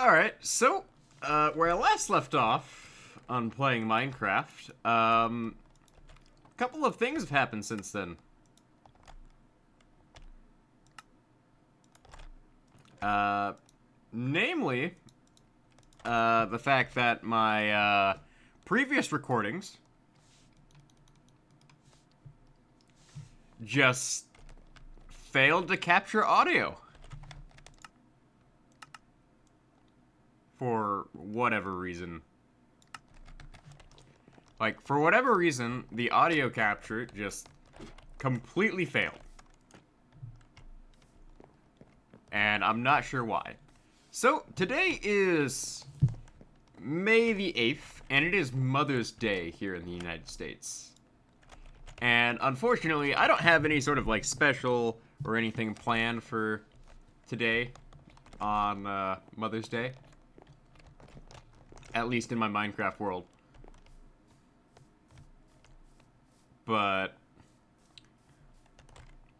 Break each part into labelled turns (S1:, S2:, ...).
S1: Alright, so, where I last left off on playing Minecraft, a couple of things have happened since then. Namely, the fact that my, previous recordings just failed to capture audio. For whatever reason. Like, for whatever reason, the audio capture just completely failed. And I'm not sure why. So, today is May the 8th, and it is Mother's Day here in the United States. And unfortunately, I don't have any sort of, like, special or anything planned for today on Mother's Day. At least in my Minecraft world. But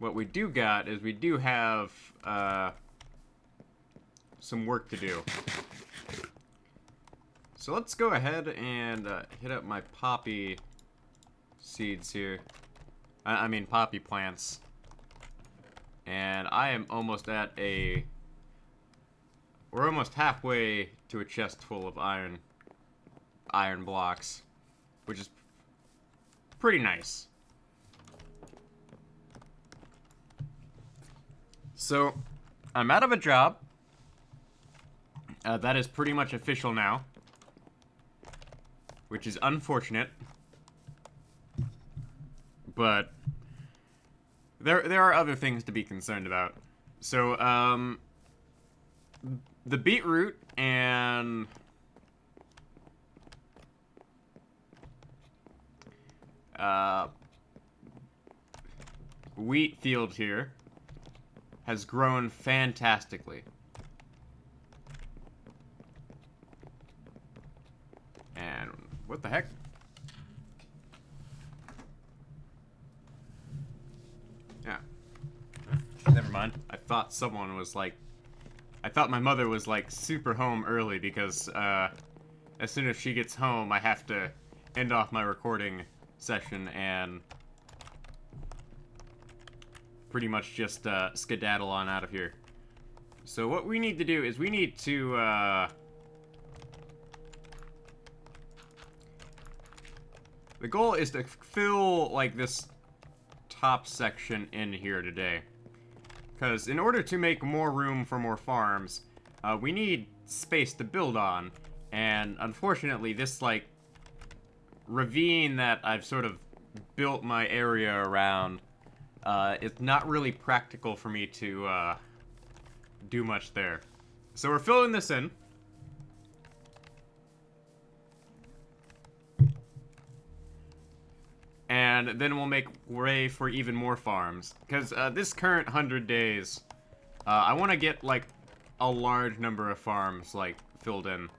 S1: what we do got is we do have some work to do. So let's go ahead and hit up my poppy seeds here. I mean poppy plants. And I am almost at a... We're almost halfway to a chest full of iron blocks, which is pretty nice. So, I'm out of a job. That is pretty much official now, which is unfortunate. But there are other things to be concerned about. So, the beetroot and wheat field here has grown fantastically. And what the heck? Yeah. Never mind. I thought someone was like... I thought my mother was, like, super home early because, as soon as she gets home, I have to end off my recording session and pretty much just, skedaddle on out of here. So what we need to do is we need to, the goal is to fill, like, this top section in here today. Because in order to make more room for more farms, we need space to build on. And unfortunately, this, like, ravine that I've sort of built my area around, it's not really practical for me to do much there. So we're filling this in. And then we'll make way for even more farms. Because this current 100 days, I want to get, like, a large number of farms, like, filled in.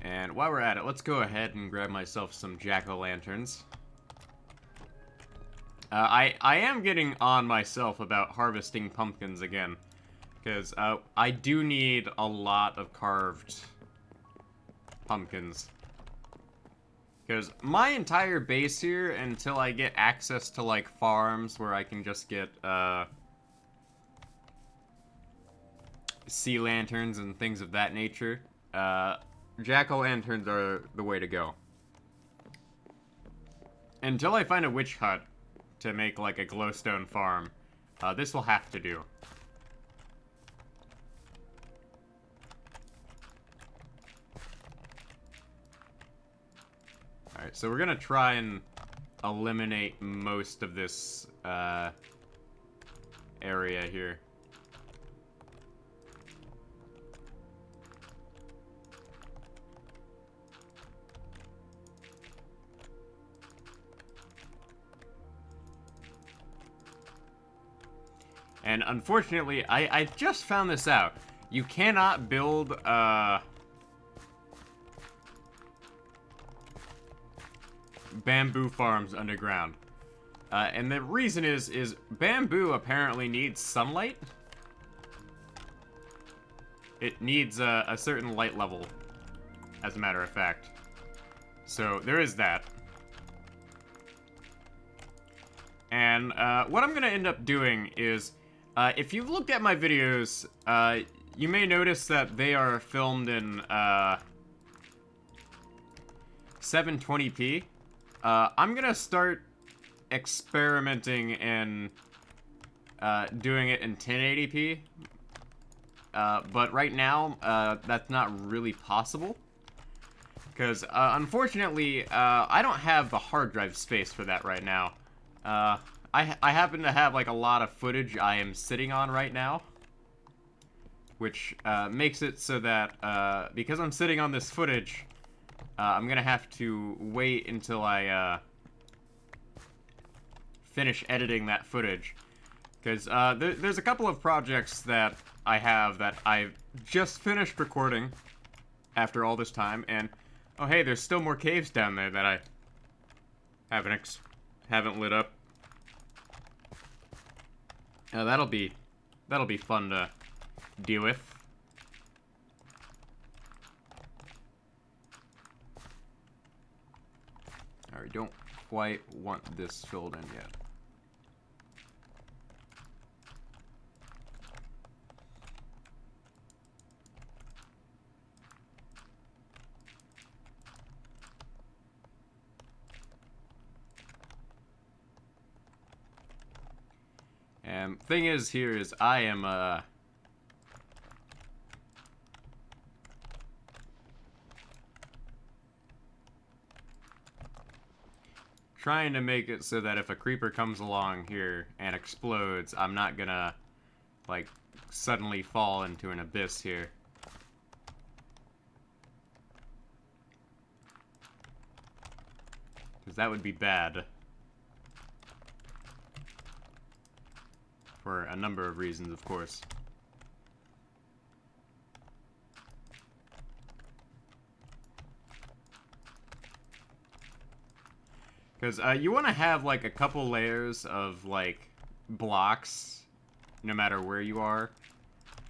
S1: And while we're at it, let's go ahead and grab myself some jack-o'-lanterns. I am getting on myself about harvesting pumpkins again. Because I do need a lot of carved pumpkins. Because my entire base here, until I get access to, like, farms where I can just get sea lanterns and things of that nature, jack-o'-lanterns are the way to go. Until I find a witch hut to make, like, a glowstone farm, this will have to do. Alright, so we're gonna try and eliminate most of this, area here. And unfortunately, I just found this out. You cannot build, bamboo farms underground. And the reason is bamboo apparently needs sunlight. It needs a certain light level, as a matter of fact. So there is that. And what I'm going to end up doing is, if you've looked at my videos, you may notice that they are filmed in 720p. I'm going to start experimenting in doing it in 1080p. But right now, that's not really possible. Because, unfortunately, I don't have the hard drive space for that right now. I happen to have, like, a lot of footage I am sitting on right now. Which, makes it so that, because I'm sitting on this footage, I'm gonna have to wait until I, finish editing that footage. Because, there's a couple of projects that I have that I've just finished recording after all this time, and, oh hey, there's still more caves down there that I haven't lit up. That'll be fun to deal with. Alright, don't quite want this filled in yet. And thing is here is I am trying to make it so that if a creeper comes along here and explodes, I'm not gonna like suddenly fall into an abyss here. Because that would be bad. For a number of reasons, of course. Because you want to have, like, a couple layers of, like, blocks, no matter where you are.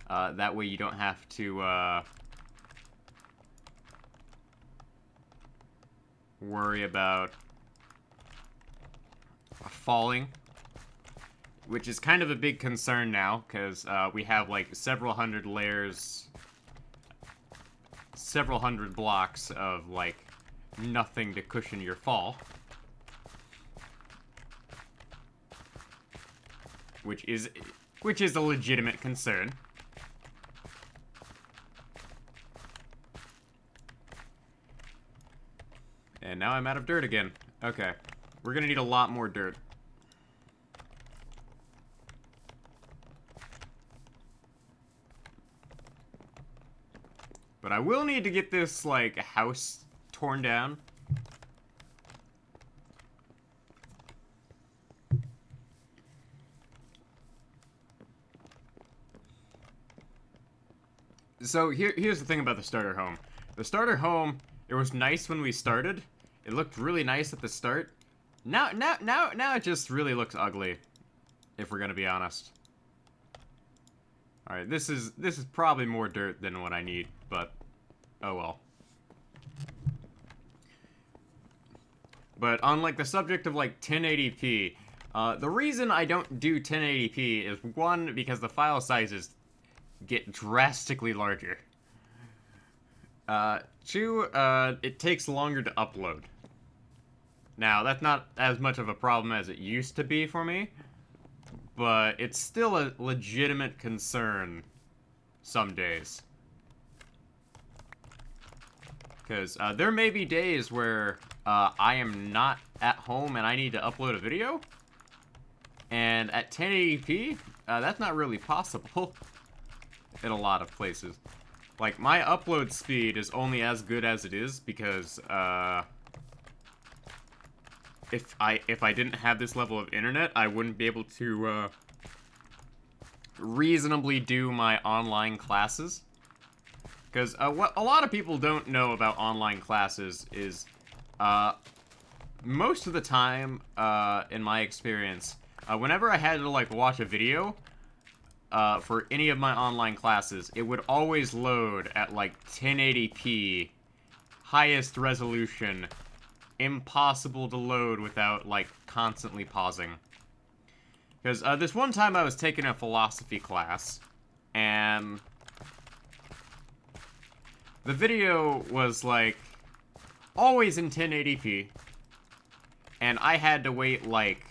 S1: That way you don't have to, worry about falling. Which is kind of a big concern now, because we have, like, several hundred layers, several hundred blocks of, like, nothing to cushion your fall. Which is a legitimate concern. And now I'm out of dirt again. Okay. We're gonna need a lot more dirt. But I will need to get this, like, house torn down. So here's the thing about the starter home. The starter home, it was nice when we started. It looked really nice at the start. Now it just really looks ugly, if we're gonna be honest. All right, this is probably more dirt than what I need, but oh well. But on, like, the subject of, like, 1080p, the reason I don't do 1080p is, one, because the file sizes get drastically larger. Two, it takes longer to upload. Now, that's not as much of a problem as it used to be for me, but it's still a legitimate concern some days. Because there may be days where I am not at home and I need to upload a video, and at 1080p, that's not really possible in a lot of places. Like, my upload speed is only as good as it is because if I didn't have this level of internet, I wouldn't be able to reasonably do my online classes. Because what a lot of people don't know about online classes is most of the time, in my experience, whenever I had to, like, watch a video, for any of my online classes, it would always load at, like, 1080p, highest resolution, impossible to load without, like, constantly pausing. Because, this one time I was taking a philosophy class, and the video was, like, always in 1080p, and I had to wait, like,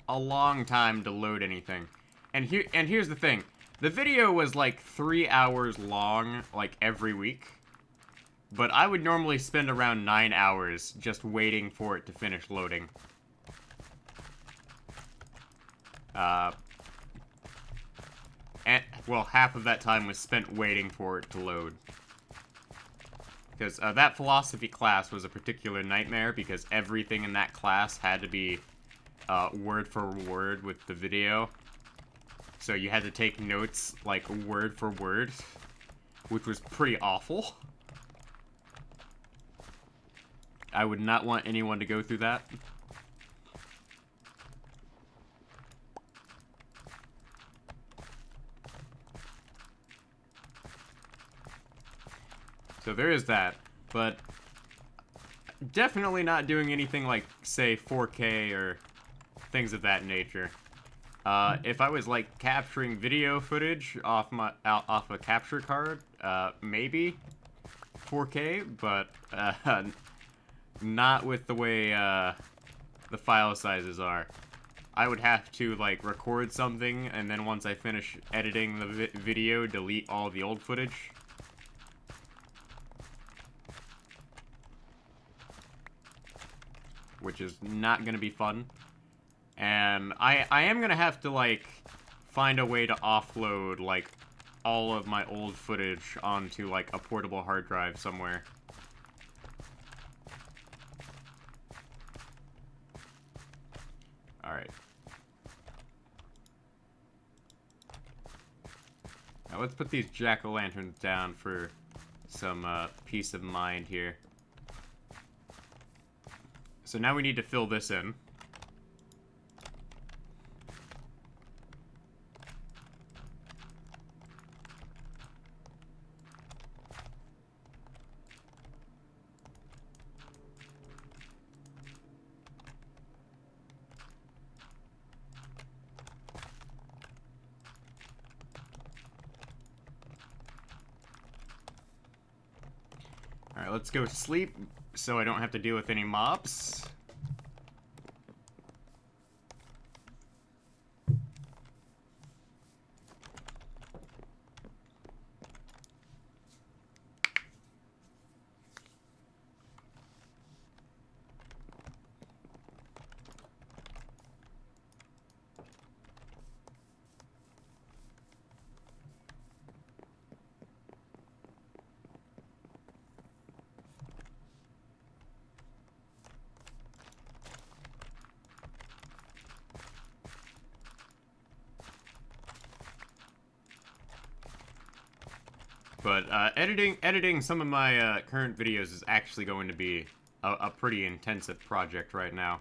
S1: a long time to load anything. And here's the thing. The video was, like, 3 hours long, like, every week. But I would normally spend around 9 hours just waiting for it to finish loading. Well, half of that time was spent waiting for it to load. Because that philosophy class was a particular nightmare because everything in that class had to be word for word with the video. So you had to take notes, like, word for word, which was pretty awful. I would not want anyone to go through that. So there is that, but definitely not doing anything like, say, 4K or things of that nature. If I was, like, capturing video footage off a capture card, maybe 4K, but not with the way the file sizes are. I would have to, like, record something, and then once I finish editing the video, delete all the old footage. Which is not gonna be fun. And I am gonna have to, like, find a way to offload, like, all of my old footage onto, like, a portable hard drive somewhere. Alright. Now let's put these jack-o'-lanterns down for some peace of mind here. So now we need to fill this in. Alright, let's go sleep so I don't have to deal with any mobs. But editing some of my current videos is actually going to be a pretty intensive project right now.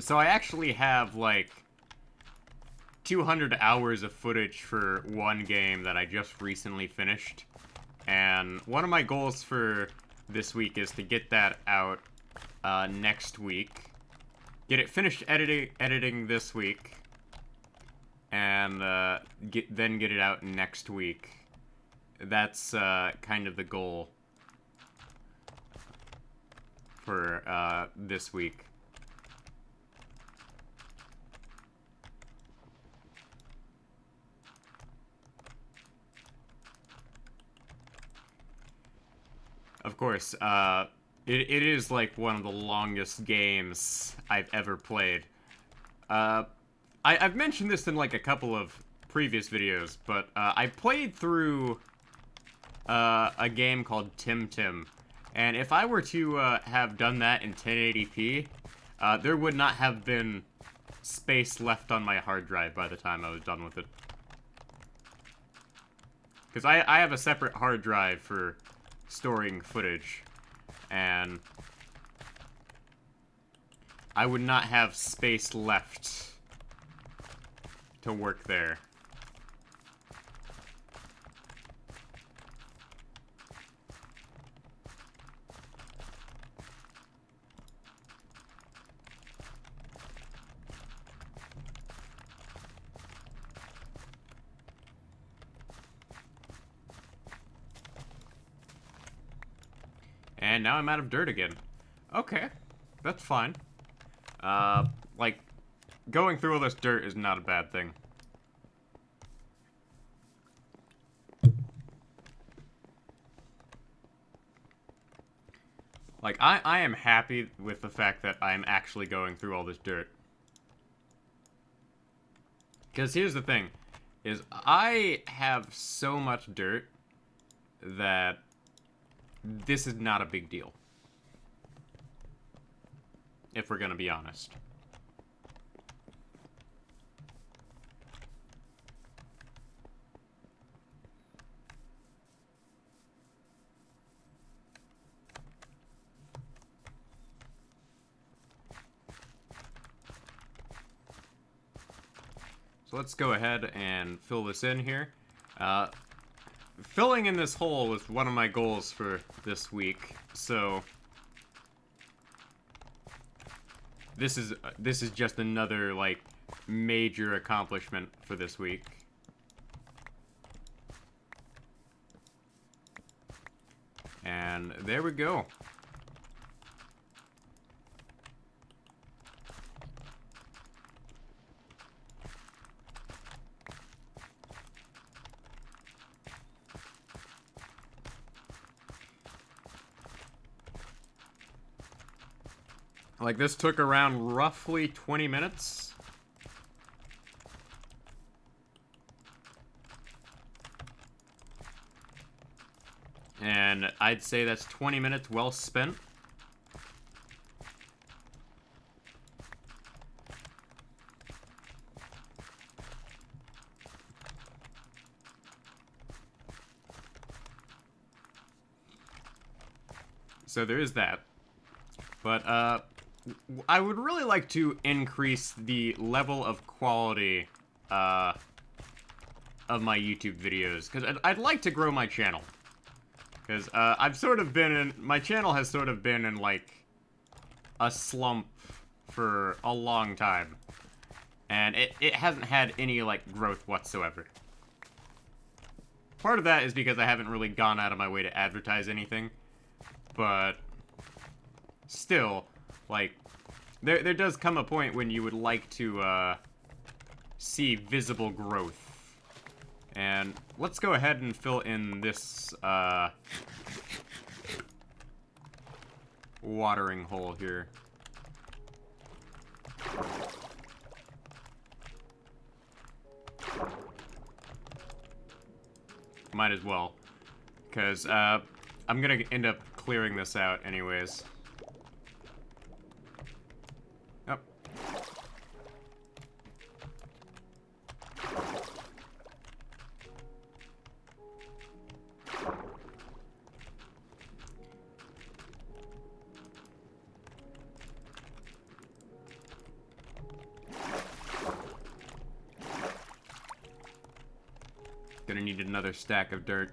S1: So I actually have, like, 200 hours of footage for one game that I just recently finished. And one of my goals for this week is to get that out next week. Get it finished editing this week. And then get it out next week. That's kind of the goal for this week. Of course, it is like one of the longest games I've ever played. I've mentioned this in, like, a couple of previous videos, but I played through a game called Tim, and if I were to have done that in 1080p, there would not have been space left on my hard drive by the time I was done with it. Because I have a separate hard drive for storing footage. And I would not have space left to work there. And now I'm out of dirt again. Okay, that's fine. Like, going through all this dirt is not a bad thing. Like, I am happy with the fact that I'm actually going through all this dirt. Because here's the thing, is I have so much dirt that this is not a big deal. If we're gonna be honest. So let's go ahead and fill this in here. Filling in this hole was one of my goals for this week, so this is just another, like, major accomplishment for this week. And there we go. Like, this took around roughly 20 minutes. And I'd say that's 20 minutes well spent. So there is that. But, I would really like to increase the level of quality, of my YouTube videos, because I'd like to grow my channel. Because, I've sort of been in, my channel has sort of been in, like, a slump for a long time. And it hasn't had any, like, growth whatsoever. Part of that is because I haven't really gone out of my way to advertise anything. But still, like, there does come a point when you would like to, see visible growth. And let's go ahead and fill in this, watering hole here. Might as well. Because, I'm gonna end up clearing this out anyways. Oh. Gonna need another stack of dirt,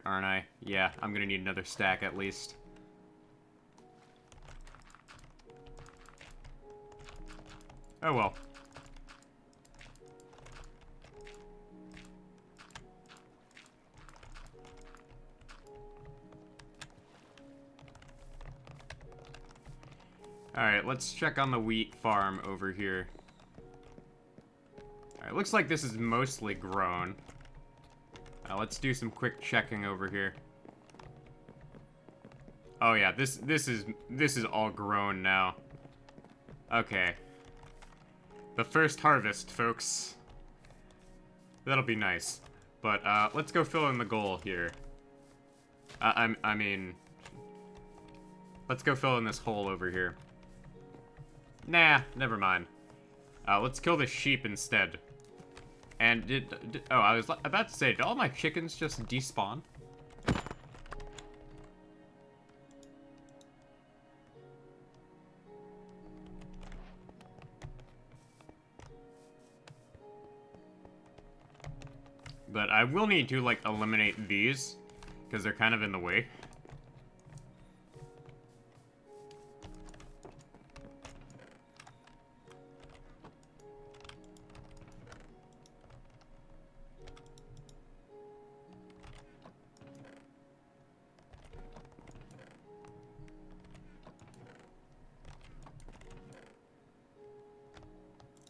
S1: aren't I? Yeah, I'm gonna need another stack at least. Oh well. Alright, let's check on the wheat farm over here. Alright, looks like this is mostly grown. Let's do some quick checking over here. Oh yeah, this is all grown now. Okay. The first harvest, folks. That'll be nice. But let's go fill in the goal here. I mean, let's go fill in this hole over here. Nah, never mind. Let's kill the sheep instead. And oh, I was about to say, did all my chickens just despawn? But I will need to, like, eliminate these, because they're kind of in the way.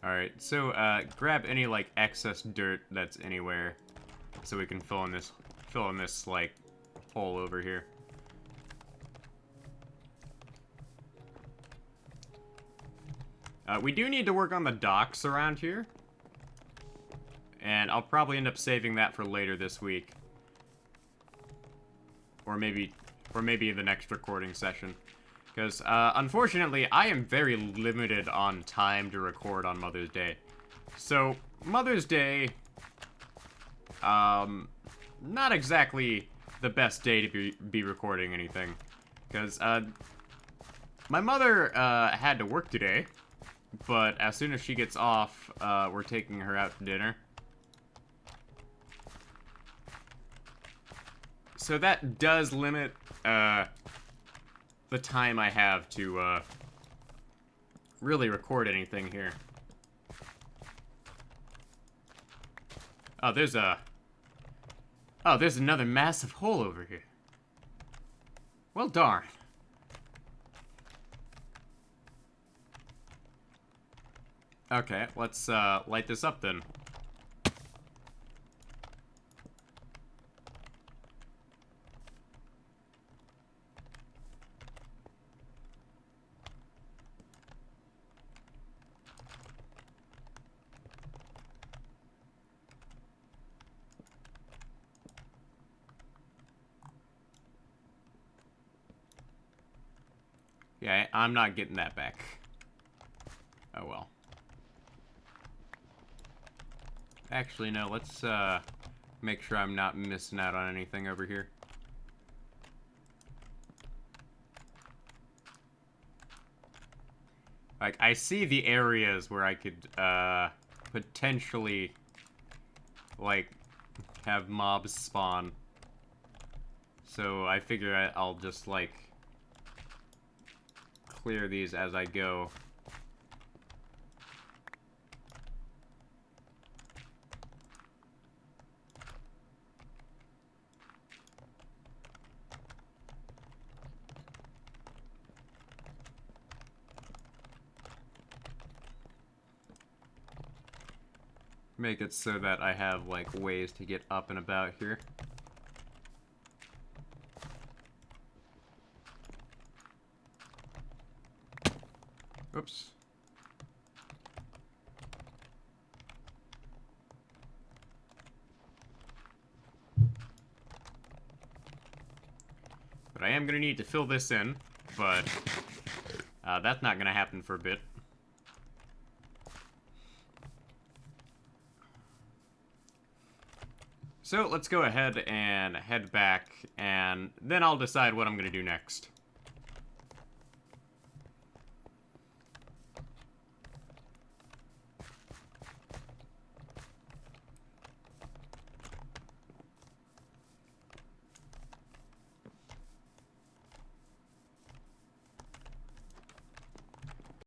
S1: Alright, so, grab any, like, excess dirt that's anywhere, so we can fill in this, like, hole over here. We do need to work on the docks around here, and I'll probably end up saving that for later this week. Or maybe the next recording session. Because, unfortunately, I am very limited on time to record on Mother's Day. So, Mother's Day, not exactly the best day to be recording anything. Because, my mother, had to work today, but as soon as she gets off, we're taking her out to dinner. So that does limit, the time I have to, really record anything here. Oh, there's another massive hole over here. Well, darn. Okay, let's, light this up then. Yeah, I'm not getting that back. Oh well. Actually, no, let's, make sure I'm not missing out on anything over here. Like, I see the areas where I could, potentially, like, have mobs spawn. So I figure I'll just, like, clear these as I go. Make it so that I have, like, ways to get up and about here. Oops. But I am gonna need to fill this in, but that's not gonna happen for a bit. So let's go ahead and head back, and then I'll decide what I'm gonna do next.